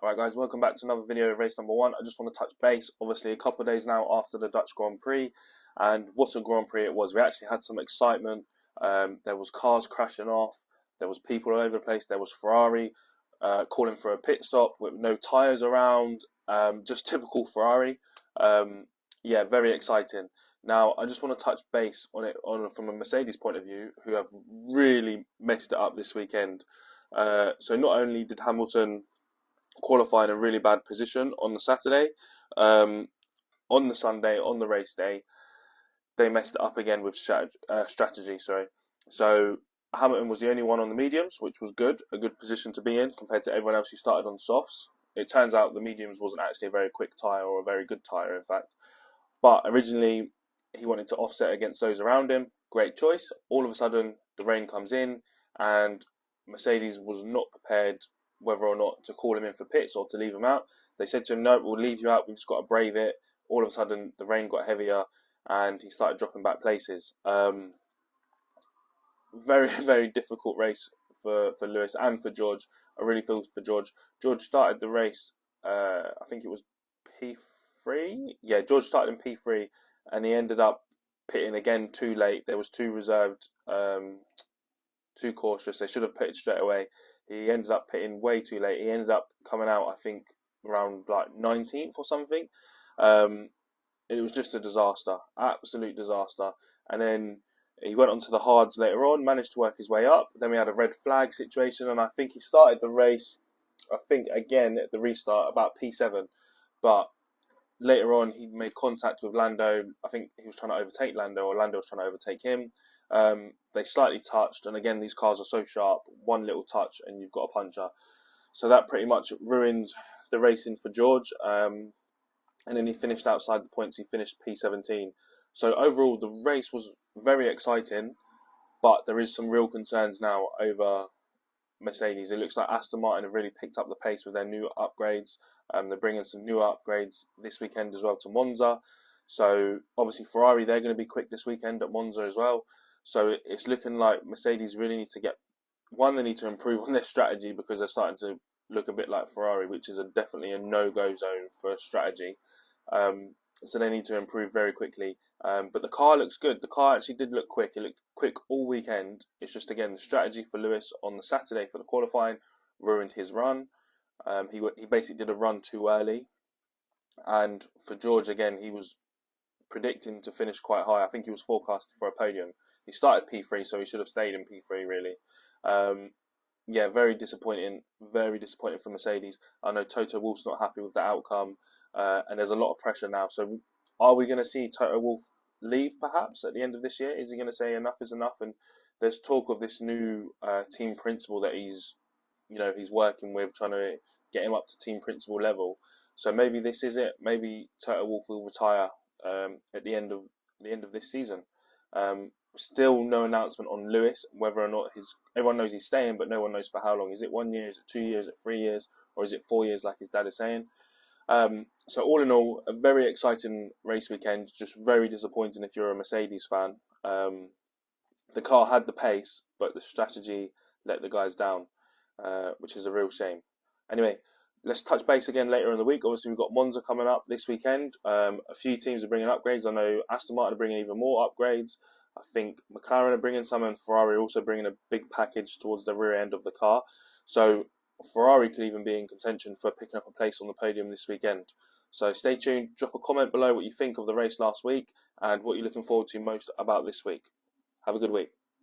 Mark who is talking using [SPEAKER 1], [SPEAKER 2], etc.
[SPEAKER 1] Alright guys, welcome back to another video of race number 1. I just want to touch base, obviously a couple of days now after the Dutch Grand Prix, and what a Grand Prix it was. We actually had some excitement. There was cars crashing off, there was people all over the place, there was Ferrari calling for a pit stop with no tyres around, just typical Ferrari. Yeah, very exciting. Now, I just want to touch base on it from a Mercedes point of view, who have really messed it up this weekend. So not only did Hamilton qualify in a really bad position on the Saturday, on the Sunday, on the race day, they messed it up again with strategy. So Hamilton was the only one on the mediums, which was good, a good position to be in compared to everyone else who started on softs. It turns out the mediums wasn't actually a very quick tyre, or a very good tyre in fact. But originally he wanted to offset against those around him. Great choice. All of a sudden the rain comes in and Mercedes was not prepared whether or not to call him in for pits or to leave him out. They said to him, no, we'll leave you out, we've just got to brave it. All of a sudden the rain got heavier and he started dropping back places. Very, very difficult race for Lewis and for George. I really feel for George. George started the race, I think it was P3? Yeah, George started in P3 and he ended up pitting again too late. There was too reserved, too cautious. They should have pitted straight away. He ended up pitting way too late. He ended up coming out, I think, around like 19th or something. It was just a disaster, absolute disaster. And then he went on to the hards later on, managed to work his way up. Then we had a red flag situation, and I think he started the race, I think, again, at the restart, about P7. But later on, he made contact with Lando. I think he was trying to overtake Lando, or Lando was trying to overtake him. They slightly touched, and again, these cars are so sharp, one little touch and you've got a puncher. So that pretty much ruined the racing for George, and then he finished outside the points. He finished P17. So overall the race was very exciting, but there is some real concerns now over Mercedes. It looks like Aston Martin have really picked up the pace with their new upgrades. They're bringing some new upgrades this weekend as well to Monza. So obviously Ferrari, they're going to be quick this weekend at Monza as well. So it's looking like Mercedes really need to get, one, they need to improve on their strategy because they're starting to look a bit like Ferrari, which is definitely a no-go zone for strategy. So they need to improve very quickly. But the car looks good. The car actually did look quick. It looked quick all weekend. It's just, again, the strategy for Lewis on the Saturday for the qualifying ruined his run. He basically did a run too early. And for George, again, he was predicting to finish quite high. I think he was forecasted for a podium. He started P3, so he should have stayed in P3, really. Yeah, very disappointing for Mercedes. I know Toto Wolff's not happy with the outcome, and there's a lot of pressure now. So are we going to see Toto Wolff leave, perhaps, at the end of this year? Is he going to say enough is enough? And there's talk of this new team principal that he's working with, trying to get him up to team principal level. So maybe this is it. Maybe Toto Wolff will retire at the end of this season. Still no announcement on Lewis, whether or not everyone knows he's staying, but no one knows for how long. Is it 1 year, is it 2 years, is it 3 years, or is it 4 years like his dad is saying? So all in all, a very exciting race weekend, just very disappointing if you're a Mercedes fan. The car had the pace, but the strategy let the guys down, which is a real shame. Anyway, let's touch base again later in the week. Obviously, we've got Monza coming up this weekend. A few teams are bringing upgrades. I know Aston Martin are bringing even more upgrades. I think McLaren are bringing some, and Ferrari are also bringing a big package towards the rear end of the car. So Ferrari could even be in contention for picking up a place on the podium this weekend. So stay tuned. Drop a comment below what you think of the race last week and what you're looking forward to most about this week. Have a good week.